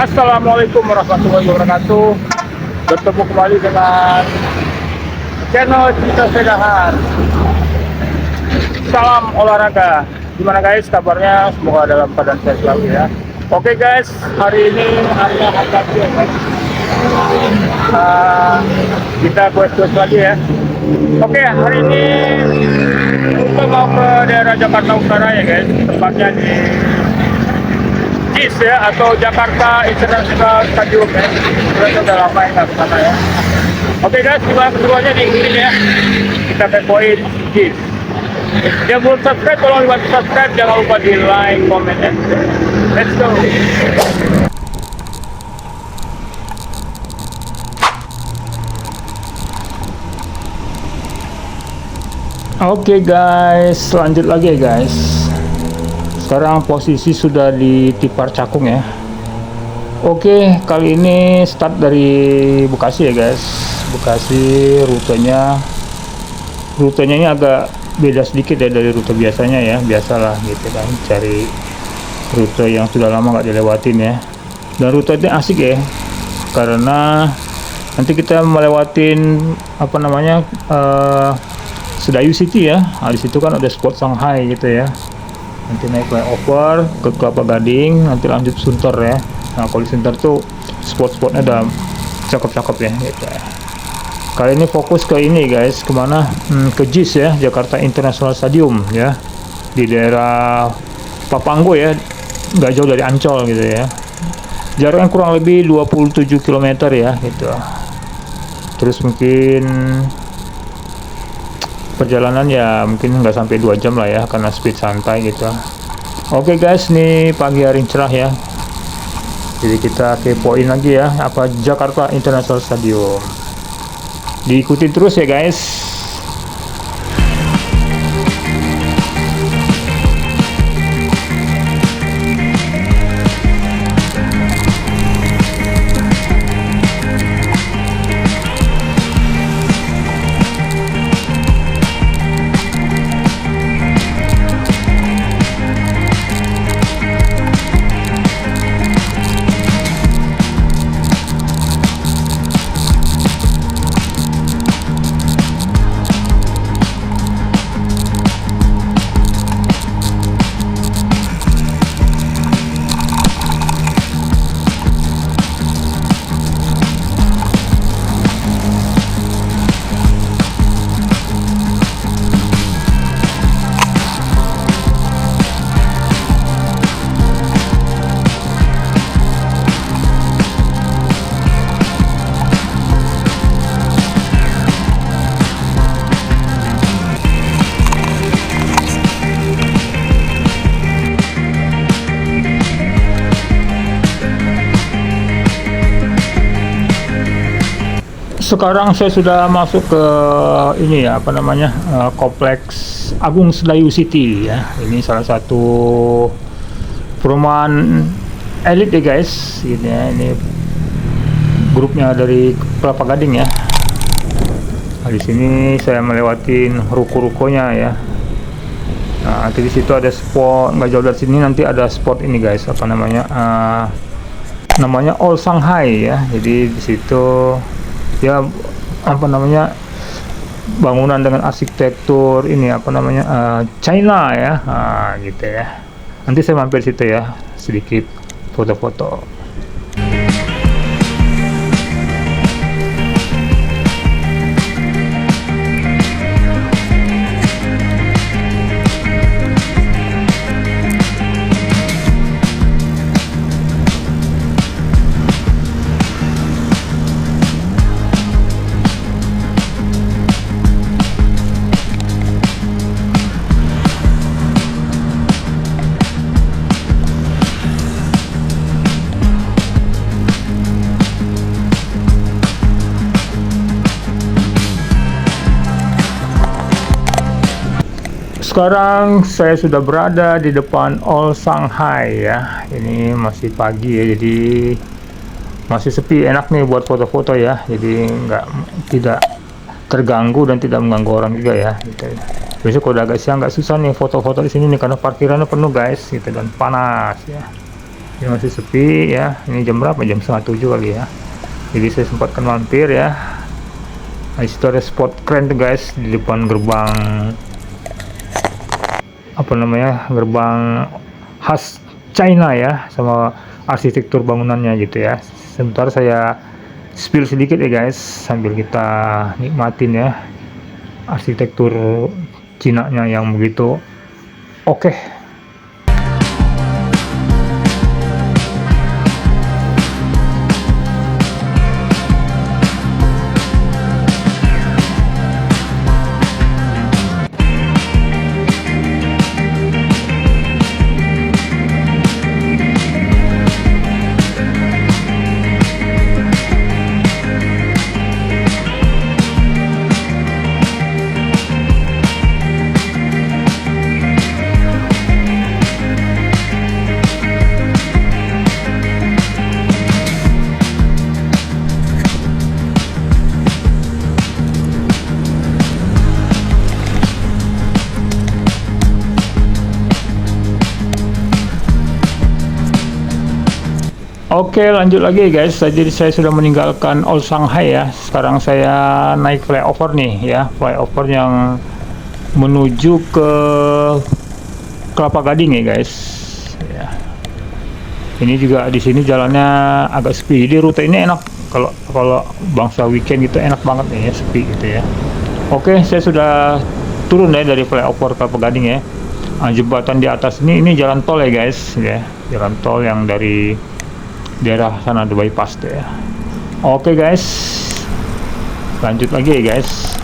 Assalamualaikum warahmatullahi wabarakatuh. Bertemu kembali dengan channel Cerita Sedahan. Salam olahraga. Gimana guys kabarnya? Semoga dalam keadaan sehat selalu ya. Oke guys, hari ini area Akasio guys. Kita quest lagi ya. Oke, hari ini kita mau ke daerah Jakarta Utara ya guys. Tepatnya di JIS ya, atau Jakarta International Stadium ya. Kita udah lama ya nggak kesana ya. Oke guys, gimana keseruannya nih ini ya. Kita kepoin JIS. Yang belum subscribe, tolong dibantu subscribe. Jangan lupa di like, comment, dan share. Let's go. Oke guys, lanjut lagi ya guys. Sekarang posisi sudah di Tipar Cakung ya. Oke, kali ini start dari Bekasi ya guys. Bekasi rutenya ini agak beda sedikit ya dari rute biasanya ya. Biasalah gitu kan, cari rute yang sudah lama nggak dilewatin ya. Dan rute ini asik ya, karena nanti kita melewatin apa namanya Sedayu City ya. Di situ kan ada spot Shanghai gitu ya. Nanti naik flyover ke Kelapa Gading, nanti lanjut Sunter ya. Nah kalau di Sunter tuh spot-spotnya udah cakep-cakep ya gitu ya. Kali ini fokus ke ini guys, kemana? Ke JIS ya, Jakarta International Stadium ya, di daerah Papanggo ya, nggak jauh dari Ancol gitu ya. Jaraknya kurang lebih 27 km ya gitu. Terus mungkin perjalanan ya mungkin nggak sampai 2 jam lah ya, karena speed santai gitu. Oke guys, nih pagi hari cerah ya, jadi kita kepoin lagi ya apa Jakarta International Stadium. Diikuti terus ya guys. Sekarang saya sudah masuk ke ini ya, apa namanya, kompleks Agung Sedayu City ya. Ini salah satu perumahan elit ya guys. Ini ya, ini grupnya dari Kelapa Gading ya. Nah, di sini saya melewatin ruko-rukonya ya. Nah, nanti di situ ada spot, nggak jauh dari sini nanti ada spot ini guys, apa namanya, namanya Old Shanghai ya. Jadi di situ ya apa namanya, bangunan dengan arsitektur ini apa namanya, China ya, gitu ya. Nanti saya mampir situ ya, sedikit foto-foto. Sekarang saya sudah berada di depan Old Shanghai ya. Ini masih pagi ya, jadi masih sepi, enak nih buat foto-foto ya. Jadi tidak terganggu dan tidak mengganggu orang juga ya. Gitu. Biasanya kalau udah agak siang agak susah nih foto-foto di sini nih, karena parkirannya penuh guys, gitu, dan panas ya. Ini masih sepi ya. Ini jam berapa? Jam setengah 7 kali ya. Jadi saya sempatkan mampir ya. Nah, situ ada spot keren tuh guys di depan gerbang, apa namanya, gerbang khas China ya, sama arsitektur bangunannya gitu ya. Sebentar saya spill sedikit ya guys, sambil kita nikmatin ya arsitektur Cina-nya yang begitu oke. Oke, lanjut lagi guys. Jadi saya sudah meninggalkan Old Shanghai ya. Sekarang saya naik flyover nih ya, flyover yang menuju ke Kelapa Gading ya guys. Ya. Ini juga di sini jalannya agak sepi. Jadi rute ini enak kalau kalau bangsa weekend gitu, enak banget nih ya, sepi gitu ya. Oke, saya sudah turun ya dari flyover Kelapa Gading ya. Nah, jembatan di atas ini jalan tol ya guys ya. Jalan tol yang dari daerah sana ada bypass tuh ya. Oke guys, lanjut lagi ya guys.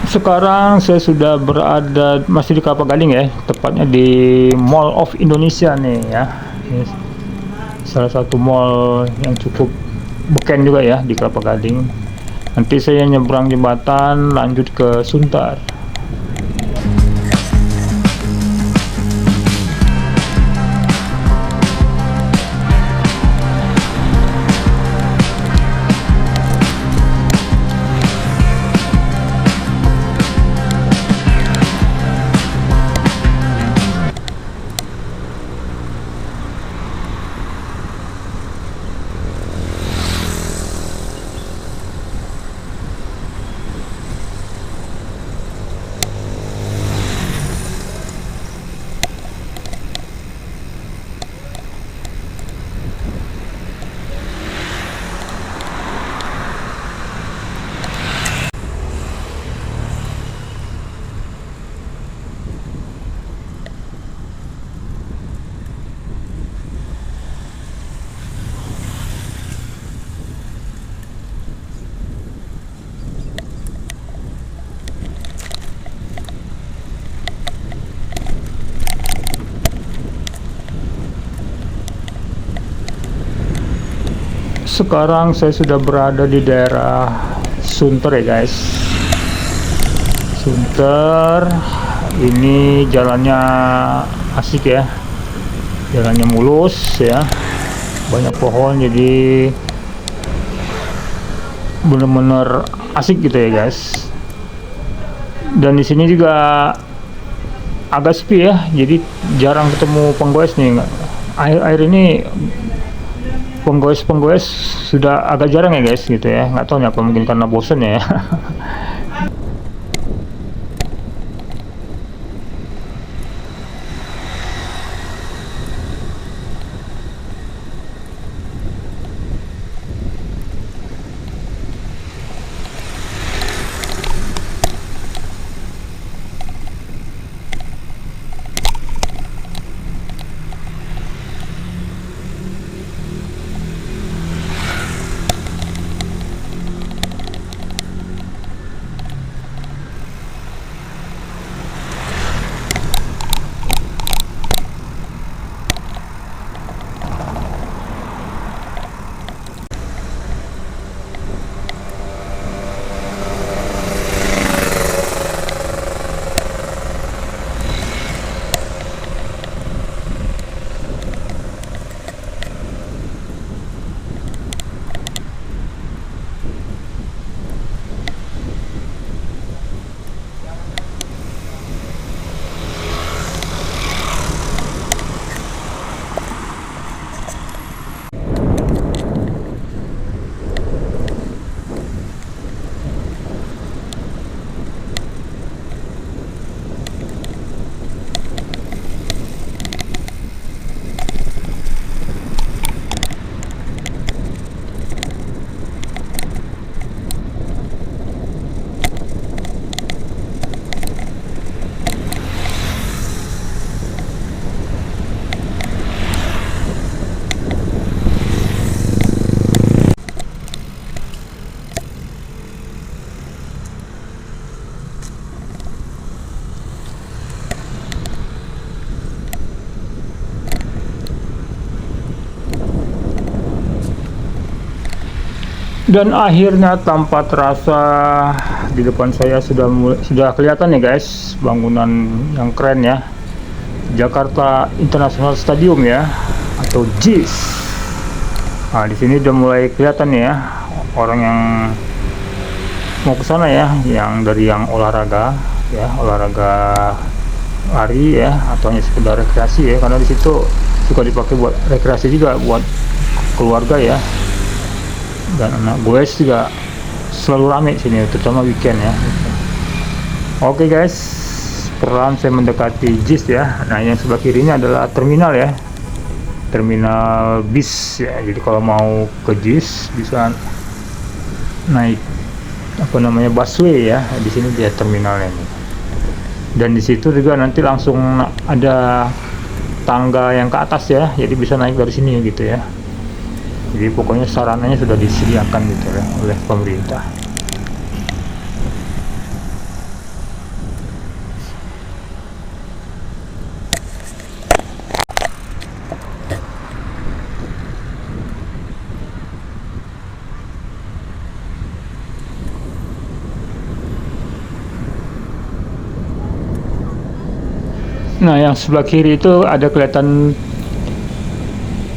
Sekarang saya sudah berada masih di Kelapa Gading ya, tepatnya di Mall of Indonesia nih ya. Ini salah satu mall yang cukup beken juga ya di Kelapa Gading. Nanti saya nyebrang jembatan lanjut ke Sunter. Sekarang saya sudah berada di daerah Sunter ya guys. Sunter ini jalannya asik ya, jalannya mulus ya, banyak pohon, jadi bener-bener asik gitu ya guys. Dan di sini juga agak sepi ya, jadi jarang ketemu penggoes nih. Air ini penggoes sudah agak jarang ya guys gitu ya, nggak tahu nih apa, mungkin karena bosen ya. Dan akhirnya tanpa terasa di depan saya sudah kelihatan ya guys, bangunan yang keren ya, Jakarta International Stadium ya, atau JIS. Nah, di sini udah mulai kelihatan ya orang yang mau ke sana ya, yang dari yang olahraga ya, olahraga lari ya, atau hanya sekedar rekreasi ya, karena di situ suka dipakai buat rekreasi juga buat keluarga ya. Dan anak gue juga selalu rame sini, terutama weekend ya. Oke guys, perlahan saya mendekati JIS ya. Nah, yang sebelah kirinya adalah terminal ya, terminal bis ya. Jadi kalau mau ke JIS bisa naik apa namanya, busway ya. Di sini dia terminalnya nih. Dan di situ juga nanti langsung ada tangga yang ke atas ya, jadi bisa naik dari sini gitu ya. Jadi pokoknya sarananya sudah disediakan gitu ya oleh pemerintah. Nah, yang sebelah kiri itu ada kelihatan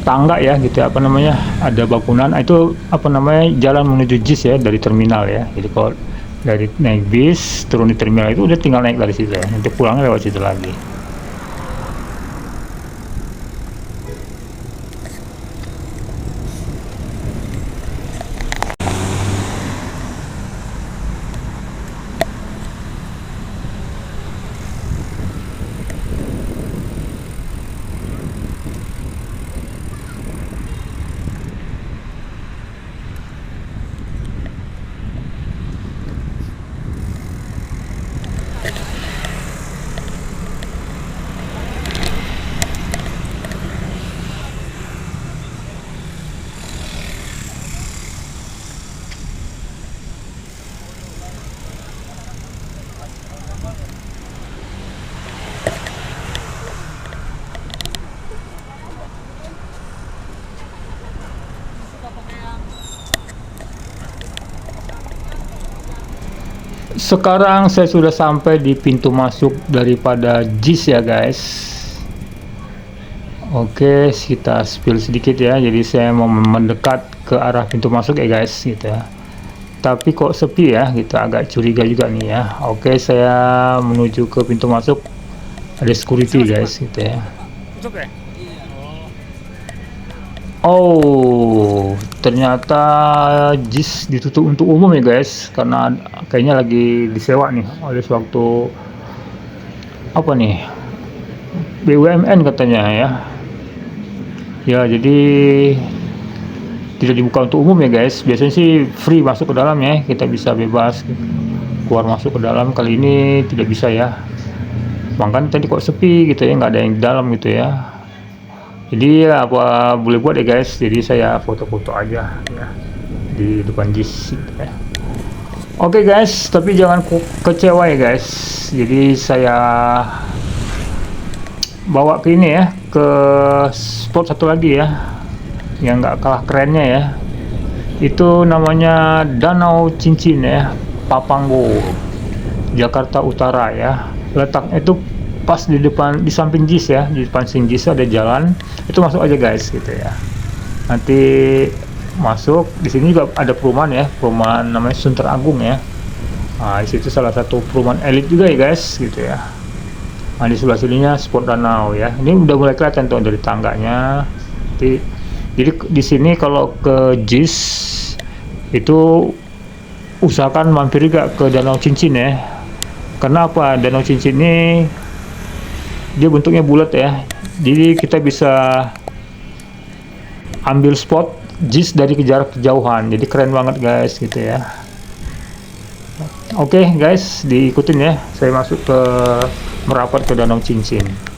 tangga ya gitu ya, apa namanya, ada bangunan. Nah, itu apa namanya, jalan menuju JIS ya dari terminal ya. Jadi kalau dari naik bis turun di terminal itu udah tinggal naik dari situ ya, nanti pulangnya lewat situ lagi. Sekarang saya sudah sampai di pintu masuk daripada JIS ya guys. Oke, kita spill sedikit ya. Jadi saya mau mendekat ke arah pintu masuk ya guys gitu ya. Tapi kok sepi ya gitu, agak curiga juga nih ya. Oke, saya menuju ke pintu masuk, ada security guys gitu ya. Oh, ternyata JIS ditutup untuk umum ya guys, karena kayaknya lagi disewa nih oleh suatu apa nih, BUMN katanya ya. Ya, jadi tidak dibuka untuk umum ya guys. Biasanya sih free masuk ke dalam ya, kita bisa bebas keluar masuk ke dalam. Kali ini tidak bisa ya. Makanya tadi kok sepi gitu ya, nggak ada yang di dalam gitu ya. Jadi ya apa boleh buat ya guys, jadi saya foto-foto aja ya di depan JIS gitu ya. Oke guys, tapi jangan kecewa ya guys. Jadi saya bawa ke ini ya, ke spot satu lagi ya, yang nggak kalah kerennya ya. Itu namanya Danau Cincin ya, Papanggo, Jakarta Utara ya. Letaknya itu pas di depan, di samping JIS ya, di depan JIS ada jalan, itu masuk aja guys gitu ya. Nanti masuk di sini juga ada perumahan ya, perumahan namanya Sunter Agung ya. Nah, di situ salah satu perumahan elit juga ya guys gitu ya. Nah, di sebelah sininya spot danau ya. Ini udah mulai kelihatan tuh dari tangganya. Jadi di sini kalau ke JIS itu usahakan mampir juga ke Danau Cincin ya. Karena apa? Danau Cincin ini dia bentuknya bulat ya, jadi kita bisa ambil spot JIS dari jarak kejauhan, jadi keren banget guys gitu ya. Oke guys, diikutin ya, saya masuk ke merapat ke Danau Cincin.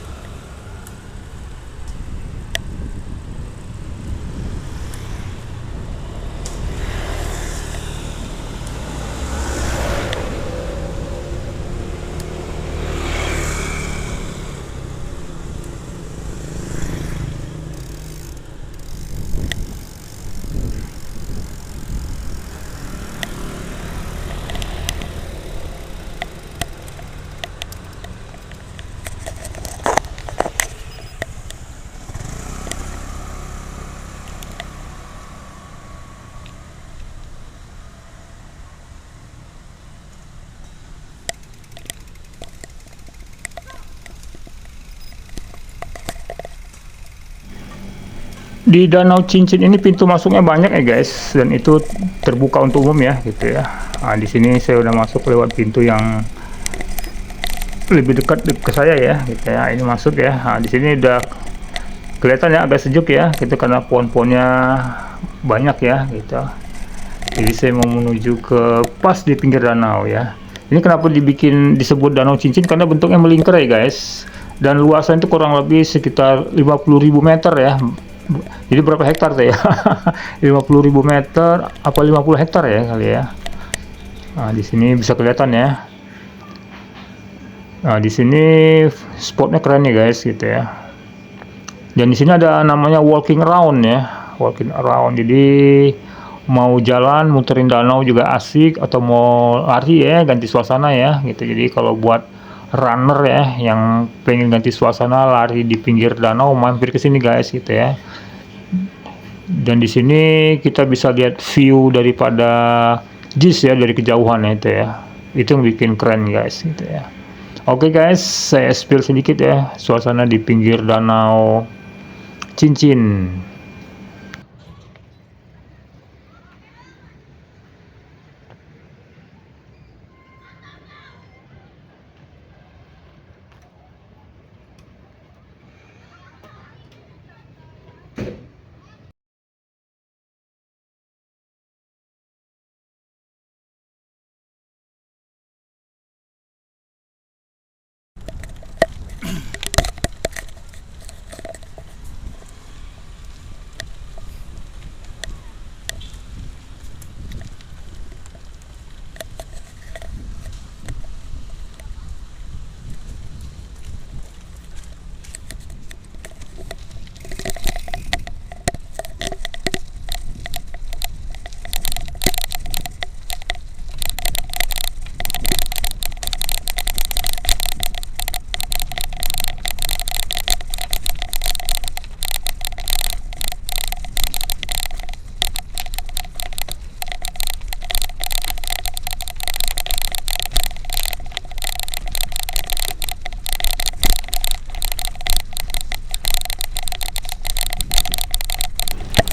Di Danau Cincin ini pintu masuknya banyak ya guys, dan itu terbuka untuk umum ya gitu ya. Nah, di sini saya udah masuk lewat pintu yang lebih dekat ke saya ya gitu ya. Ini masuk ya. Nah, di sini udah kelihatan ya agak sejuk ya gitu karena pohon-pohonnya banyak ya gitu. Jadi saya mau menuju ke pas di pinggir danau ya. Ini kenapa disebut Danau Cincin, karena bentuknya melingkar ya guys, dan luasan itu kurang lebih sekitar 50.000 meter ya. Jadi berapa hektar tuh ya? 50.000 meter apa 50 hektar ya kali ya. Nah, di sini bisa kelihatan ya. Nah, di sini spotnya keren ya guys gitu ya. Dan di sini ada namanya walking around ya, walking around. Jadi mau jalan muterin danau juga asik, atau mau lari ya ganti suasana ya gitu. Jadi kalau buat runner ya yang pengen ganti suasana lari di pinggir danau, mampir ke sini guys gitu ya. Dan di sini kita bisa lihat view daripada JIS ya dari kejauhan ya, itu ya. Itu yang bikin keren guys gitu ya. Oke guys, saya spill sedikit ya suasana di pinggir Danau Cincin.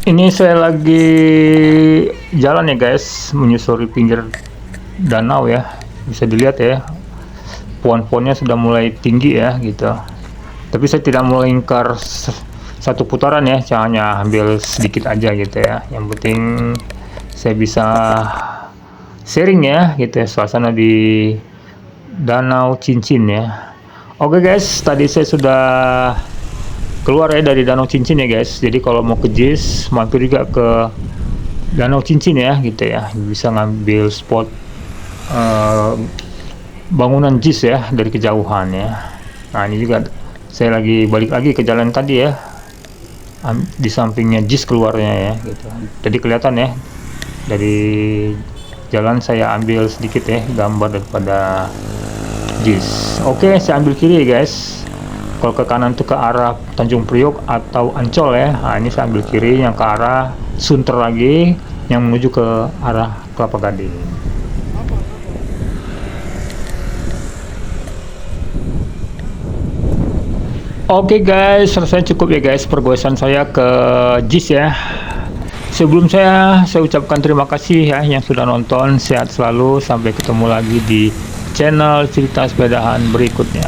Ini saya lagi jalan ya guys, menyusuri pinggir danau ya. Bisa dilihat ya, pohon-pohonnya sudah mulai tinggi ya gitu. Tapi saya tidak melingkar satu putaran ya, hanya ambil sedikit aja gitu ya. Yang penting saya bisa sharing ya gitu ya, suasana di Danau Cincin ya. Oke guys, tadi saya sudah keluar ya dari Danau Cincin ya guys. Jadi kalau mau ke JIS, mampir juga ke Danau Cincin ya gitu ya. Bisa ngambil spot bangunan JIS ya dari kejauhan ya. Nah, ini juga saya lagi balik lagi ke jalan tadi ya. Di sampingnya JIS keluarnya ya gitu. Jadi kelihatan ya dari jalan. Saya ambil sedikit ya gambar daripada JIS. Oke, saya ambil kiri ya guys. Kalau ke kanan tuh ke arah Tanjung Priok atau Ancol ya. Nah, ini saya ambil kiri yang ke arah Sunter lagi, yang menuju ke arah Kelapa Gading. Oke guys, rasanya cukup ya guys pergoesan saya ke JIS ya. Sebelum saya ucapkan terima kasih ya yang sudah nonton. Sehat selalu, sampai ketemu lagi di channel cerita sepedahan berikutnya.